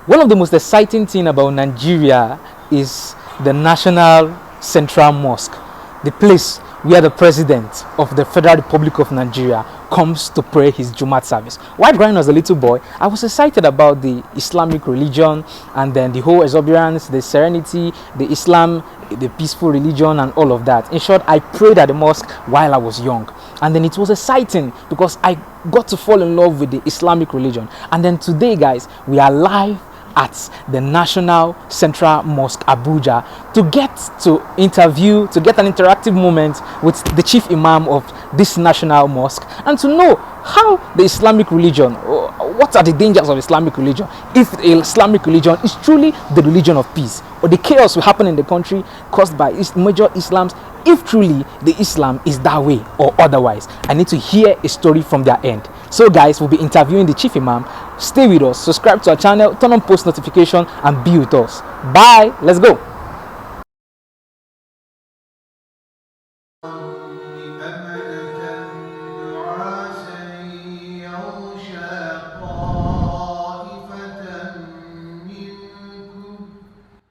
One of the most exciting things about Nigeria is the National Central Mosque, the place where the president of the Federal Republic of Nigeria comes to pray his Jumat service. While growing as a little boy, I was excited about the Islamic religion and then the whole exuberance, the serenity, the Islam, the peaceful religion and all of that. In short, I prayed at the mosque while I was young. And then it was exciting because I got to fall in love with the Islamic religion. And then today, guys, we are live at the National Central Mosque Abuja to get to interview, to get an interactive moment with the chief imam of this national mosque and to know how the Islamic religion, what are the dangers of Islamic religion, if the Islamic religion is truly the religion of peace, or the chaos will happen in the country caused by major Islams, if truly the Islam is that way or otherwise. I need to hear a story from their end. So guys, we'll be interviewing the chief imam. Stay with us, subscribe to our channel, turn on post notification and be with us. Bye, let's go.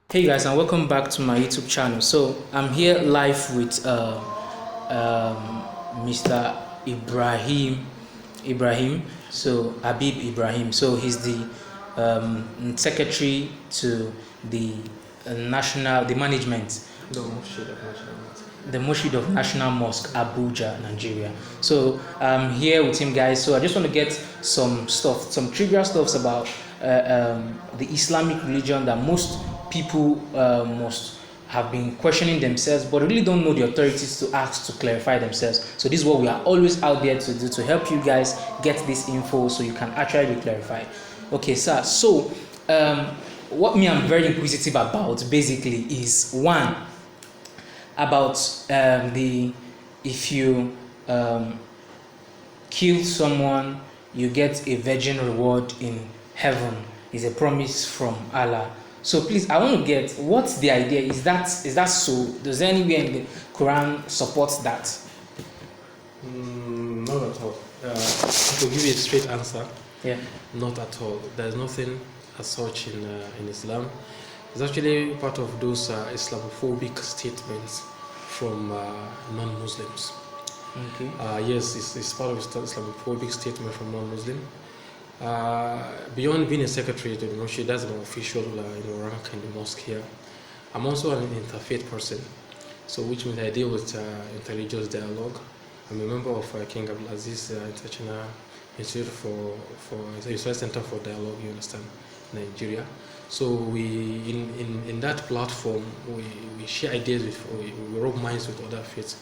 Hey guys, and welcome back to my YouTube channel. So I'm here live with Mr. Ibrahim, so Habib Ibrahim. So he's the secretary to the management, the Mushid of National Mosque, Abuja, Nigeria. So I'm here with him, guys. So I just want to get some trivial stuffs about the Islamic religion that most people must have been questioning themselves, but really don't know the authorities to ask to clarify themselves. So this is what we are always out there to do, to help you guys get this info so you can actually be clarified. Okay, sir. So what I'm very inquisitive about basically is one about if you kill someone, you get a virgin reward in heaven. Is a promise from Allah. So please, I want to get what's the idea. Is that so? Does anywhere in the Quran supports that? Not at all. To give you a straight answer, yeah, not at all. There's nothing as such in Islam. It's actually part of those Islamophobic statements from non-Muslims. Okay. Yes, it's part of Islamophobic statement from non-Muslim. Beyond being a secretary to the Mushid, that's an official rank in the mosque here. I'm also an interfaith person, so which means I deal with interreligious dialogue. I'm a member of King Abdulaziz International Institute for Research Center for Dialogue, you understand, Nigeria. So we in that platform we share ideas we rub minds with other faiths,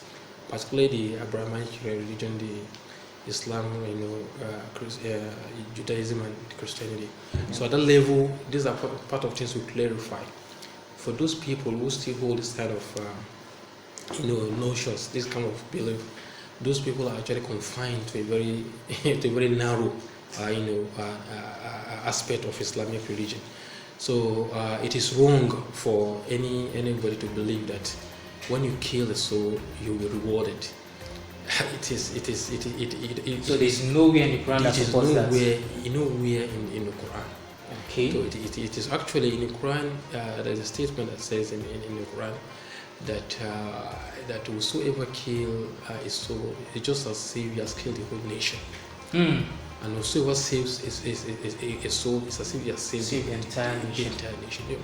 particularly the Abrahamic religion, the Islam, Judaism and Christianity. So at that level, these are part of things we clarify. For those people who still hold this kind of, notions, this kind of belief, those people are actually confined to a very narrow, aspect of Islamic religion. So it is wrong for anybody to believe that when you kill a soul, you will be rewarded. So there's nowhere in the Quran that supports that. Nowhere in the Quran. Okay. So it is actually in the Quran. There's a statement that says in the Quran that whosoever kill his soul, it's just as if he has killed the whole nation. And whosoever saves a soul, it's as if he has saved the entire nation. Yeah.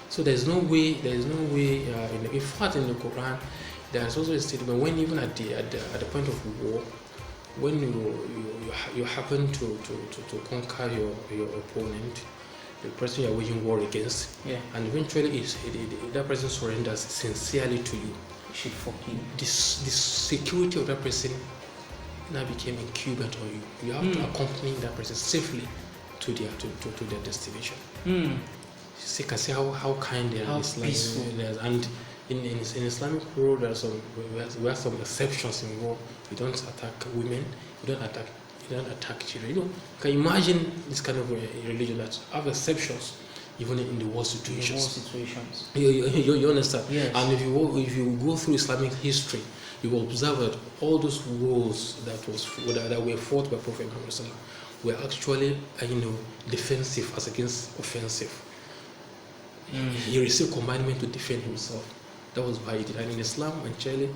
So there's no way. In fact, in the Quran, there's also a statement when even at the point of war, when you happen to conquer your opponent, the person you're waging war against, and eventually that person surrenders sincerely to you, you should forgive. The security of that person now became incumbent on you. You have to accompany that person safely to their destination. You can see how kind they are, peaceful. And in Islamic world, there are some exceptions in war. You don't attack women. You don't attack children. You can imagine this kind of a religion that have exceptions even in the war situations. You understand? Yes. And if you go through Islamic history, you will observe that all those wars that were fought by Prophet Muhammad were actually, defensive as against offensive. He received commandment to defend himself. That was why he did. And in Islam, actually,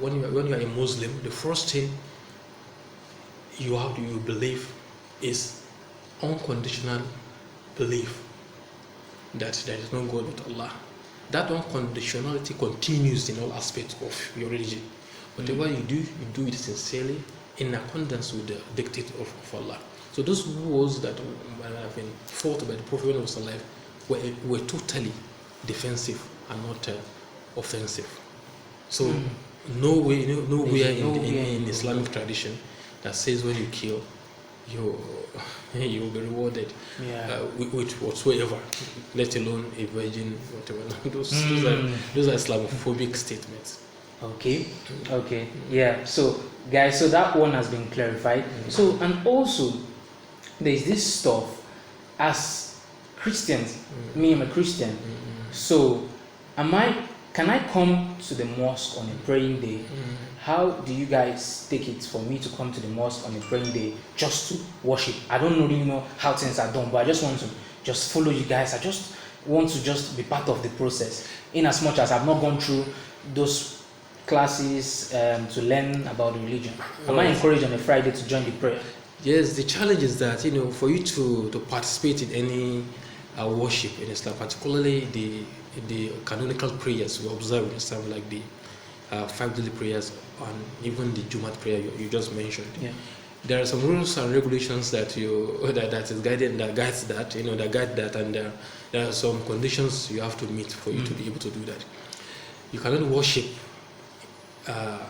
when you are a Muslim, the first thing you believe is unconditional belief that there is no God but Allah. That unconditionality continues in all aspects of your religion. Whatever you do it sincerely in accordance with the dictate of Allah. So those wars that have been fought by the Prophet when he was alive were totally defensive and not offensive. So nowhere in Islamic tradition that says when you kill, you will be rewarded with whatsoever, let alone a virgin, whatever. Those are Islamophobic statements. Okay. Yeah. So, guys, so that one has been clarified. So, and also, there's this stuff as Christians. Me, I'm a Christian. So, can I come to the mosque on a praying day? How do you guys take it for me to come to the mosque on a praying day just to worship? I don't really know how things are done, but I just want to just follow you guys. I just want to just be part of the process, in as much as I've not gone through those classes to learn about the religion. Am I encouraged on a Friday to join the prayer? Yes, the challenge is that, for you to participate in any worship in Islam, particularly the canonical prayers we observe in Islam, like the 5 daily prayers and even the Jumat prayer you just mentioned. Yeah. There are some rules and regulations that guides that, and there are some conditions you have to meet for you to be able to do that. You cannot worship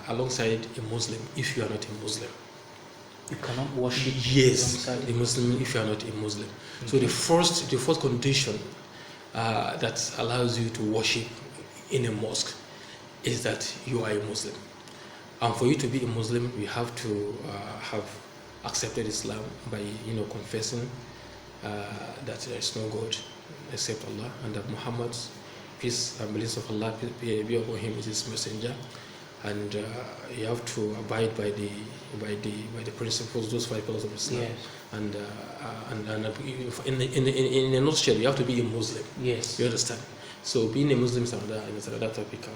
alongside a Muslim if you are not a Muslim. You cannot worship a Muslim if you are not a Muslim. Okay. So the first condition that allows you to worship in a mosque is that you are a Muslim. And for you to be a Muslim, you have to have accepted Islam by confessing that there is no God except Allah, and that Muhammad, peace and blessings of Allah be upon him, is his messenger. And you have to abide by the principles, those 5 pillars of Islam. Yes. And in a nutshell, you have to be a Muslim. Yes. You understand? So being a Muslim is another topic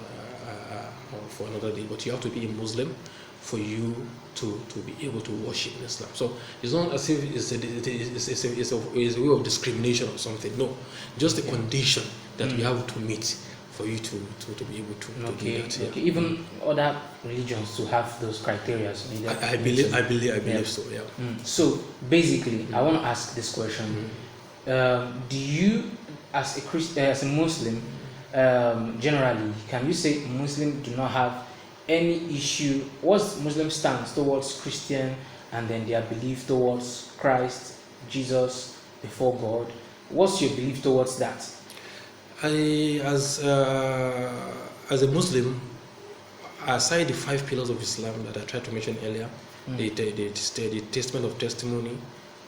for another day. But you have to be a Muslim for you to be able to worship in Islam. So it's not as if it's a way of discrimination or something. No, just a condition that we have to meet for you to be able to do that. Okay. Even other religions to have those criteria. I believe so. Yeah. So basically, I want to ask this question: do you, as a Muslim, generally, can you say Muslims do not have any issue? What's Muslim stance towards Christian, and then their belief towards Christ, Jesus before God? What's your belief towards that? As a Muslim, aside the 5 pillars of Islam that I tried to mention earlier, the testament of testimony,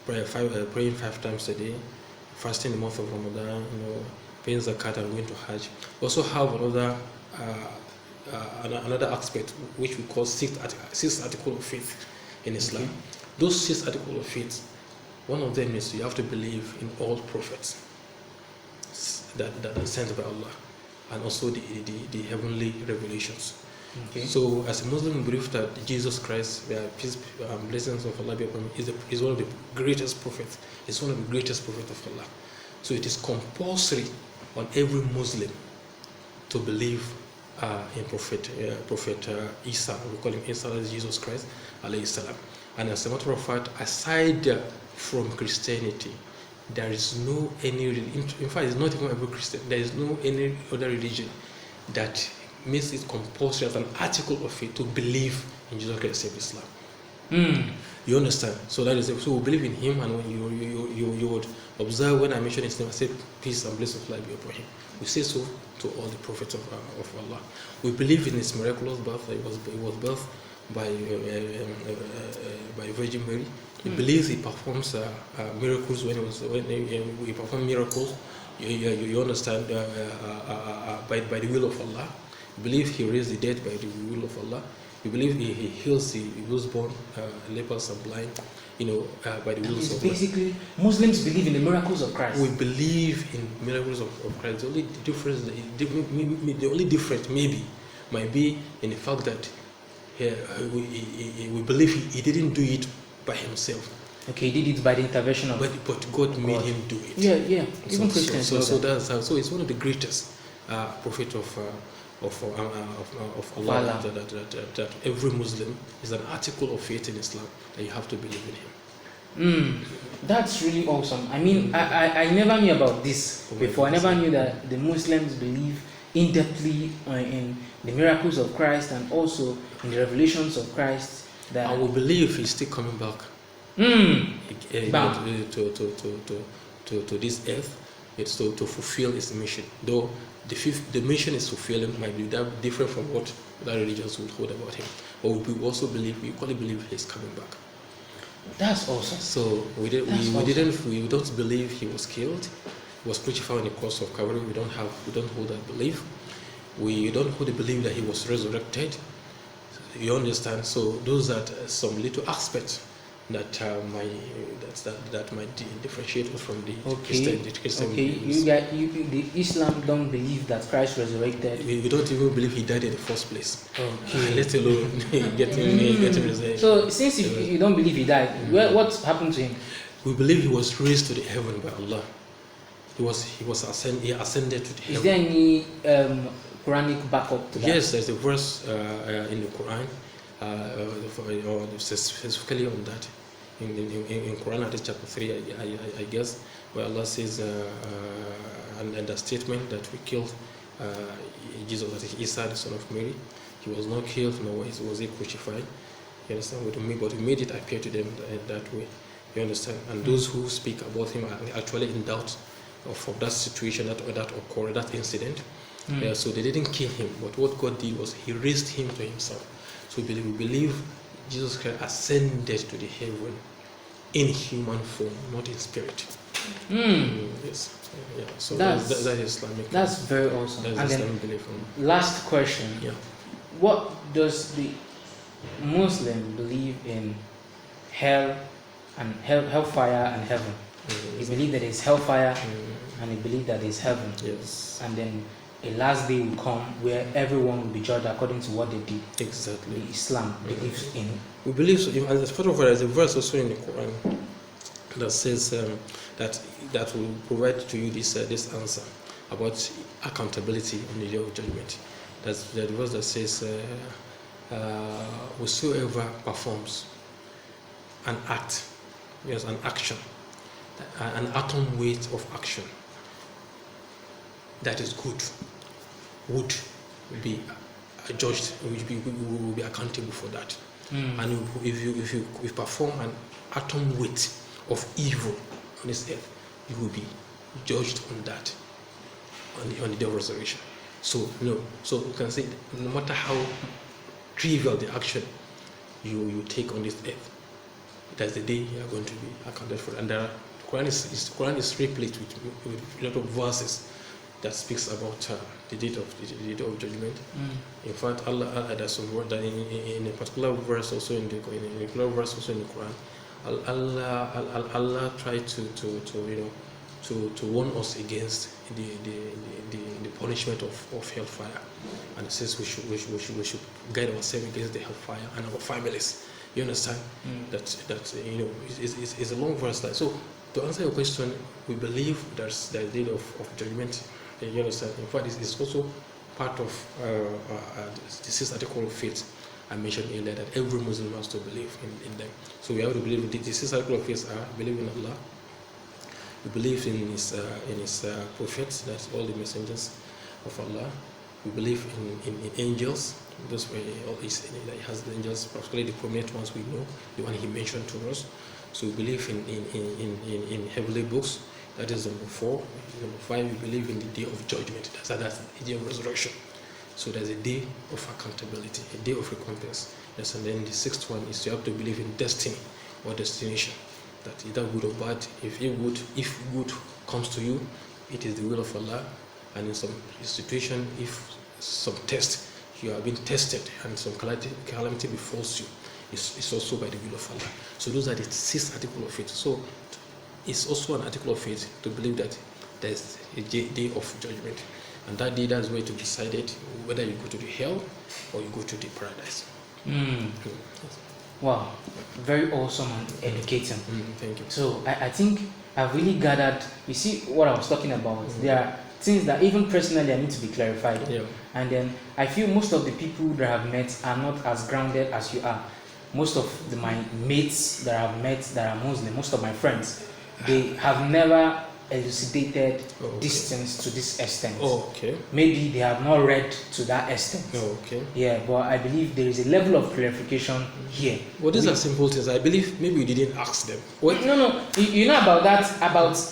praying 5 times a day, fasting the month of Ramadan, paying zakat and going to Hajj. We also have another aspect which we call 6 article of faith in Islam. Those 6 articles of faith, one of them is you have to believe in all prophets that are sent by Allah, and also the heavenly revelations. Okay. So as a Muslim, we believe that Jesus Christ, peace and blessings of Allah be upon him, is one of the greatest prophets. It's one of the greatest prophets of Allah. So it is compulsory on every Muslim to believe in Prophet Isa. We call him Isa as Jesus Christ, alayhi salam. And as a matter of fact, aside from Christianity, there is no any religion. In fact, it's not even every Christian. There is no any other religion that makes it compulsory as an article of faith to believe in Jesus Christ except Islam. You understand? So that is it. So we believe in him, and when you would observe when I mention his name, I say peace and blessings of Allah be upon him. We say so to all the prophets of Allah. We believe in his miraculous birth. He was birthed by Virgin Mary. He believes he performs miracles when he performs miracles. You understand by the will of Allah. He believes he raised the dead by the will of Allah. We believe he heals the born, lepers and blind, by the wills of God. Basically, Muslims believe in the miracles of Christ. We believe in miracles of Christ. The only difference, the only difference maybe might be in the fact that we believe he didn't do it by himself. Okay, he did it by the intervention of but God made him do it. Yeah. Even Christians. So it's one of the greatest prophet of Allah, that every Muslim is an article of faith in Islam, that you have to believe in him. That's really awesome. I mean, I never knew about this before. I never knew that the Muslims believe in-depthly in the miracles of Christ and also in the revelations of Christ. And we believe he's still coming back to this earth. It's to fulfill his mission. Though the mission is fulfilling might be different from what other religions would hold about him. But we also believe, we equally believe he's coming back. That's awesome. So we don't believe he was killed. He was crucified on the cross of Calvary. We don't hold that belief. We don't hold the belief that he was resurrected. You understand? So those are some little aspects that might differentiate us from the Christian. The Islam don't believe that Christ resurrected. We don't even believe he died in the first place. Okay. Let alone getting resurrected. So since you don't believe he died, what happened to him? We believe he was raised to the heaven by Allah. He ascended to the heaven. Is there any Quranic backup to that? Yes, there's a verse in the Quran, specifically on that. In Quran, Hadith chapter 3, I guess, where Allah says, and the statement that we killed Jesus, that is Isa, the son of Mary. He was not killed, nor was he crucified. You understand? But we made it appear to them that way. You understand? And those who speak about him are actually in doubt of that situation, that occurred, that incident. So they didn't kill him, but what God did was he raised him to himself. So we believe Jesus Christ ascended to the heaven in human form, not in spirit. Yes. Yeah. So that's Islamic. That's very awesome. That's Islamic belief. Last question. Yeah. What does the Muslim believe in hell and hellfire and heaven? He believe that there's hellfire and he believe that there's heaven. Yes. And then a last day will come where everyone will be judged according to what they did. Exactly. The Islam believes in. We believe so. And as part of it, there's a verse also in the Quran that says that will provide to you this answer about accountability on the day of judgment. That's the verse that says, whosoever performs an act, yes, an action, an atom weight of action that is good, would be judged, will be accountable for that. And if you perform an atom weight of evil on this earth, you will be judged on that on the day of resurrection. So you can say, no matter how trivial the action you take on this earth, that's the day you are going to be accounted for. And the Quran is replete with a lot of verses that speaks about the day of judgment. In fact, Allah there's some word that in a particular verse also in the Quran, Allah tried to warn us against the punishment of hellfire, and it says we should guide ourselves against the hellfire and our families. You understand? That it's a long verse. So to answer your question, we believe there's the day of judgment. You understand? In fact, it's also part of this is article of faith I mentioned earlier, that every Muslim has to believe in them. So we have to believe this is article of faith. Believe in Allah. We believe in his prophets, that's all the messengers of Allah. We believe in angels. Those way that he has the angels, particularly the prominent ones we know, the one he mentioned to us. So we believe in heavenly books. That is number 4. Number 5, we believe in the day of judgment. That's the day of resurrection. So there's a day of accountability, a day of recompense. Yes, and then the 6th one is you have to believe in destiny or destination. That either good or bad, if good comes to you, it is the will of Allah. And in some situation, if some test, you are being tested and some calamity befalls you, it's also by the will of Allah. So those are the 6 articles of faith. So it's also an article of faith to believe that there's a day of judgment, and that day, that's where to be decided whether you go to the hell or you go to the paradise. Wow, very awesome and educating. Thank you. So I think I've really gathered, you see what I was talking about. There are things that even personally I need to be clarified. Yeah. And then I feel most of the people that I've met are not as grounded as you are. Most of my mates that I've met that are Muslim, most of my friends, they have never elucidated these things to this extent. Maybe they have not read to that extent. Yeah, but I believe there is a level of clarification here. Well, these are simple things. I believe maybe you didn't ask them. What? No. You know about that.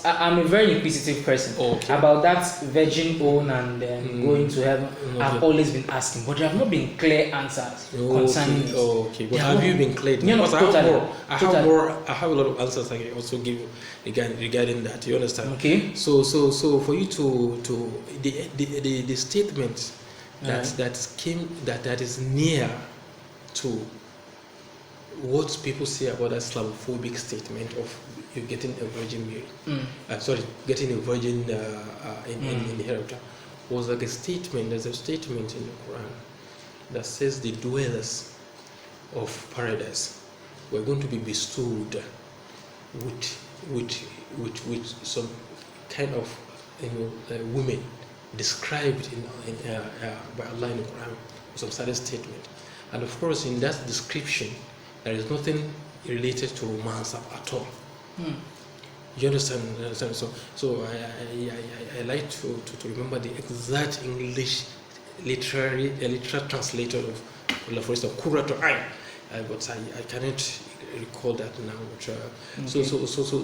I'm a very inquisitive person. About that virgin own and going to heaven. I've always been asking, but there have not been clear answers concerning it. But have you been clear? Because I have a lot of answers I can also give you regarding that. You understand? Okay. So for you to the statement that is near to what people say about that Islamophobic statement of you getting a virgin Mary, getting a virgin in the hereafter, was like a statement. There's a statement in the Quran that says the dwellers of paradise were going to be bestowed with some kind of women described by Allah in the Quran, some certain statement, and of course in that description there is nothing related to romance at all. You understand? So I like to remember the exact English literal translator of, for instance, Qurratu Ayn, but I cannot recall that now. So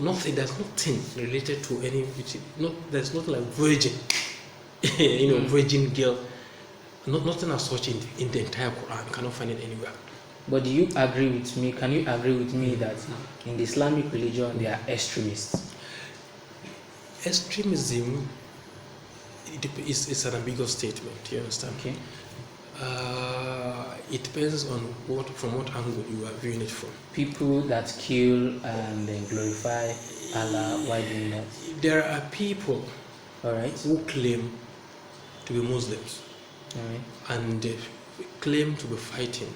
nothing. There's nothing related to any. There's nothing like virgin, virgin girl. Nothing as such in the entire Quran. You cannot find it anywhere. But do you agree with me? Can you agree with me that in the Islamic religion they are extremists? Extremism is an ambiguous statement. You understand? Okay. It depends on from what angle you are viewing it from. People that kill and then glorify Allah while doing that. There are people, who claim to be Muslims, and they claim to be fighting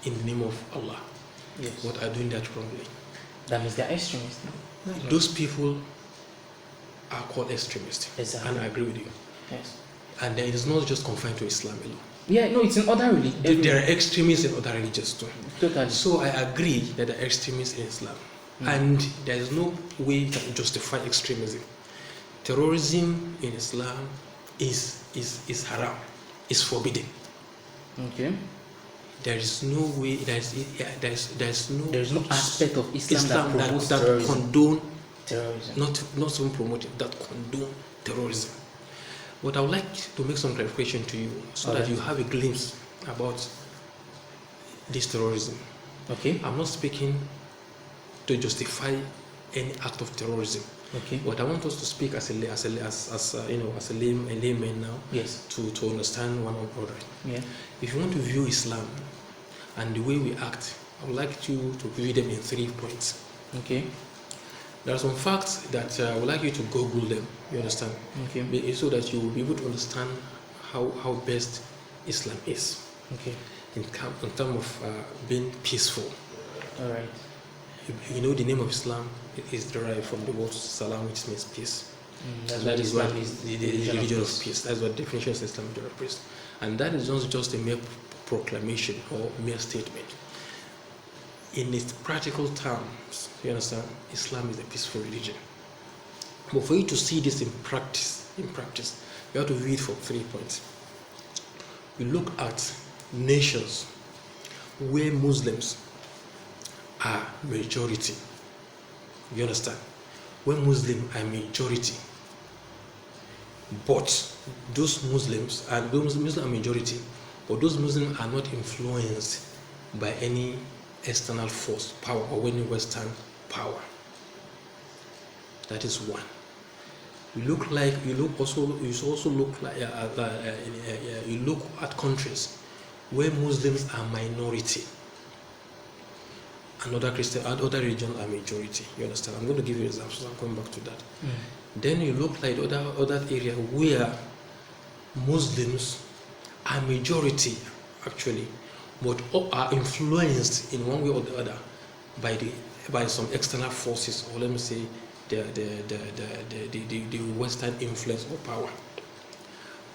in the name of Allah, but are doing that wrongly. That means they're extremists. Those people are called extremists. Exactly. And I agree with you. Yes. And then it is not just confined to Islam alone. Yeah, no, it's in other religions. There are extremists in other religions too. Totally. So I agree that there are extremists in Islam. And there is no way to justify extremism. Terrorism in Islam is haram, is forbidden. Okay. There is no way. There's no aspect of Islam that condone terrorism. Not even promote it, that condone terrorism. But I would like to make some clarification to you so that you have a glimpse about this terrorism. Okay. I'm not speaking to justify any act of terrorism. Okay. But I want us to speak as a layman now. Yes. To understand one another. Yeah. If you want to view Islam and the way we act, I would like you to view them in 3 points. Okay. There are some facts that I would like you to Google them. You understand? Okay. So that you will be able to understand how best Islam is. Okay. In terms of being peaceful. All right. You know, the name of Islam is derived from the word salam, which means peace. That is what is the religion of peace. That's what the definition of Islam, religion of peace. And that is not just a mere proclamation or mere statement. In its practical terms, you understand, Islam is a peaceful religion. But for you to see this in practice, you have to view it from 3 points. You look at nations where Muslims are majority. You understand? Where Muslims are majority, but those Muslims are majority, but those Muslims are not influenced by any external force, power, or any Western power. That is one. You look at countries where Muslims are minority and other religions are majority. You understand? I'm going to give you examples. I'm coming back to that. Then you look like other area where Muslims are majority actually, but are influenced in one way or the other by some external forces, or let me say the Western influence or power.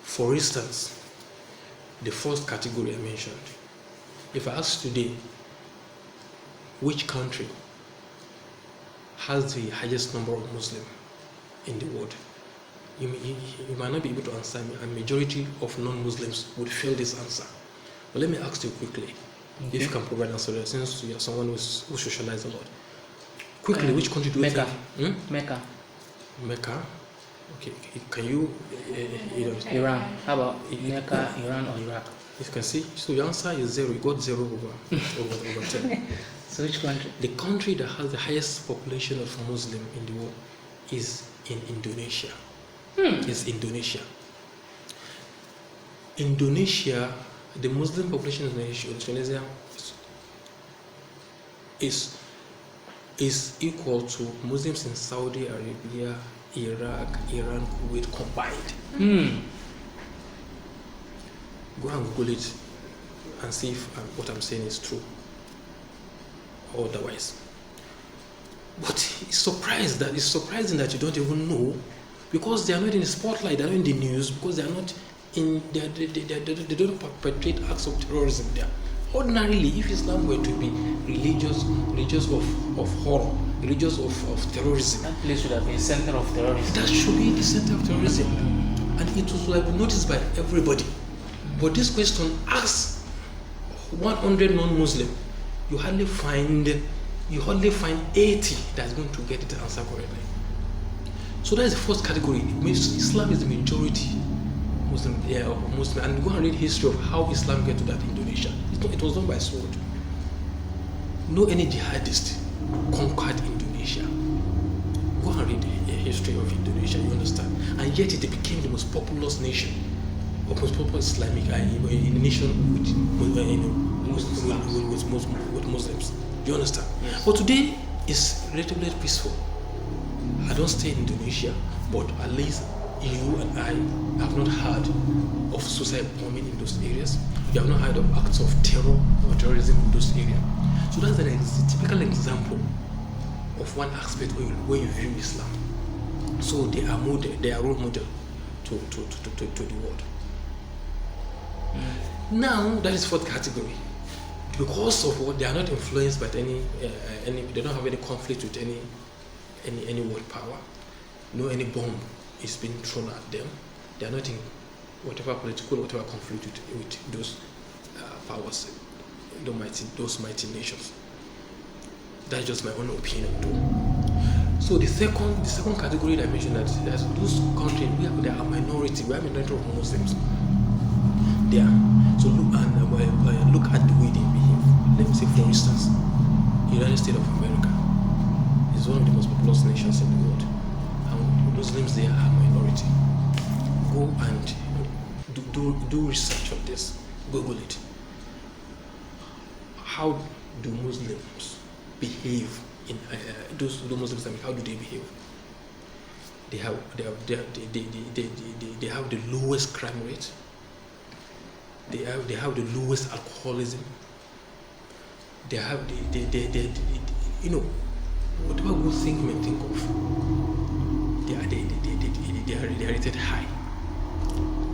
For instance, the first category I mentioned. If I ask today, which country has the highest number of Muslims in the world? You might not be able to answer me. A majority of non-Muslims would fail this answer. But let me ask you quickly, if you can provide an answer, since you are someone who socializes a lot. Quickly, which country do you think? Mecca. Mecca. Okay. Can you? Iran. How about Mecca, Iran, or Iraq? You can see. So your answer is 0. You got 0 over 10. So which country? The country that has the highest population of Muslim in the world is in Indonesia. Is Indonesia. Indonesia, the Muslim population in Indonesia is equal to Muslims in Saudi Arabia, Iraq, Iran, Kuwait combined. Go and Google it and see if what I'm saying is true or otherwise. But it's surprising that you don't even know, because they are not in the spotlight, they are not in the news, because they are not in they don't perpetrate acts of terrorism there. Ordinarily, if Islam were to be religious of horror, religious of terrorism, that place should have been the center of terrorism. That should be the center of terrorism, and it would have been noticed by everybody. But this question asks 100 non-Muslim, you hardly find 80 that's going to get the answer correctly. So that is the first category. Islam is the majority Muslim, and go and read history of how Islam get to that Indonesia. It was done by sword. No any jihadist conquered Indonesia. Go and read the history of Indonesia, you understand. And yet it became the most populous nation, or most populous Islamic nation with Muslims. You understand? Yes. But today it's relatively peaceful. I don't stay in Indonesia, but at least you and I have not heard of suicide bombing in those areas. You have not heard of acts of terror or terrorism in those areas. So that's a typical example of one aspect where you view Islam. So they are role model to the world. Now that is fourth category. Because of what they are not influenced by any they don't have any conflict with any world power. No any bomb is being thrown at them. They are not in whatever conflict with those powers, those mighty nations. That's just my own opinion too. So the second category that I mentioned, that there's those countries where there are minority, we have a minority of Muslims there. So look at the way they behave. Let me say, for instance, the United States of America is one of the most populous nations in the world, and Muslims there are minority. Go and do research on this. Google it. How do Muslims behave in those Muslims? How do they behave? They have the lowest crime rate. They have the lowest alcoholism. They have whatever good thing you may think of. They are rated high.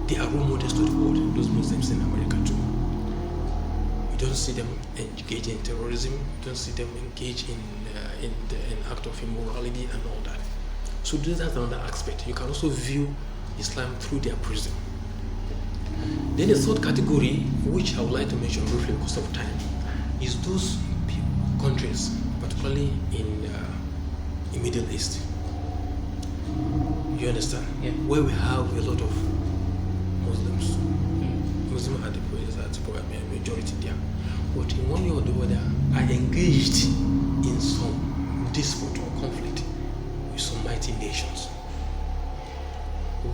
They are role models to the world. Those Muslims in America too. You don't see them engage in terrorism. You don't see them engage in act of immorality and all that. So that's another aspect. You can also view Islam through their prism. Then the third category, which I would like to mention briefly because of time, is those countries, particularly in the Middle East. You understand? Yeah. Where we have a lot of Muslims. Muslims are the majority there. But in one way or the other, are engaged in some dispute or conflict with some mighty nations.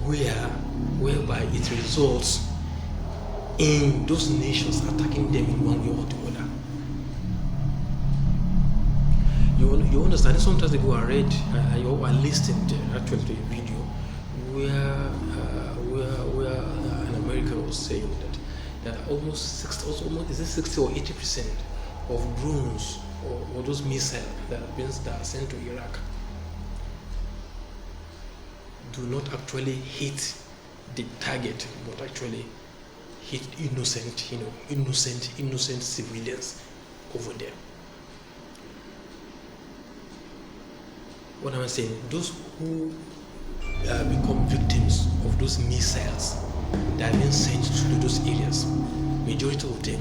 whereby it results in those nations attacking them in one way or the other. You understand? Sometimes ago I read, I listened actually to a video where an American was saying that almost 60 or 80% of drones or those missiles that are sent to Iraq do not actually hit the target, but actually hit innocent civilians over there. What am I saying? Those who become victims of those missiles that have been sent to those areas, majority of them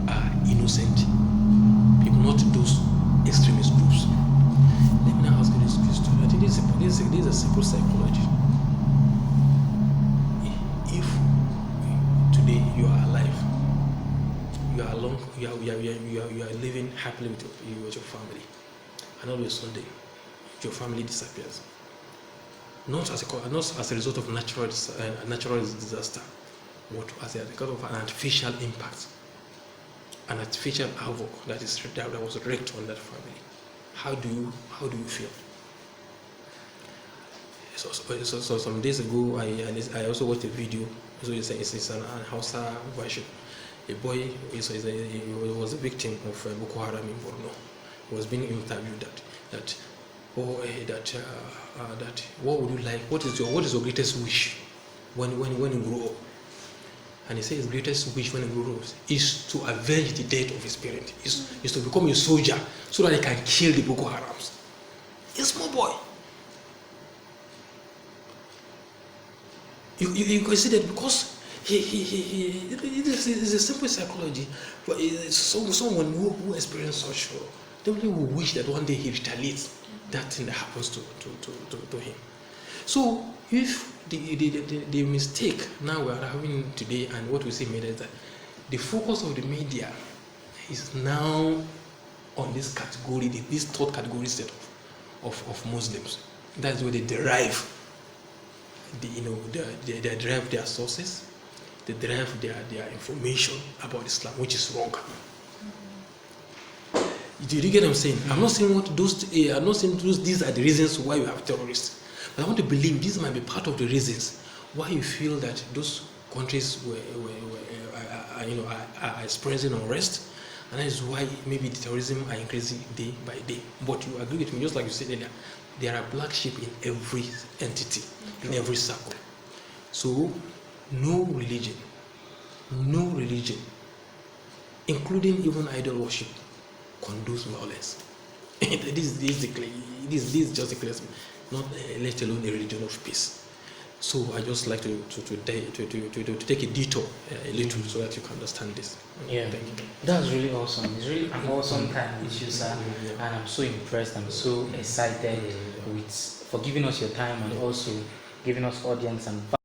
are innocent people, not those extremist groups. Let me now ask you this question. I think this is a simple psychology. If today you are alive, you are living happily with your family, and all of a sudden your family disappears, not as a result of natural disaster, but as a result of an artificial impact, an artificial havoc that was wreaked on that family. How do you feel? So some days ago, I also watched a video. So it's an Hausa version. A boy he was a victim of Boko Haram in Borno. He was being interviewed that what would you like? What is your greatest wish when you grow up? And he said his greatest wish when he grows up is to avenge the death of his parent. Is to become a soldier so that he can kill the Boko Harams. A small boy. You consider that because it is a simple psychology, but someone who experiences such definitely will wish that one day he retaliates that thing that happens to him. So if the mistake now we are having today and what we see in media is that the focus of the media is now on this category, this third category set of Muslims. That's where they derive they derive their sources, they derive their information about Islam, which is wrong. Do you get what I'm saying? I'm not saying these are the reasons why we have terrorists, but I want to believe these might be part of the reasons why you feel that those countries are experiencing unrest, and that is why maybe the terrorism are increasing day by day. But you agree with me, just like you said earlier, there are black sheep in every entity, in every circle. So no religion, including even idol worship, condones violence. This is just a clear, not let alone a religion of peace. So I just like to take a detour a little so that you can understand this. Yeah, thank you. That's really awesome. It's really an awesome time with you, sir. And I'm so impressed. I'm so excited for giving us your time and also giving us audience and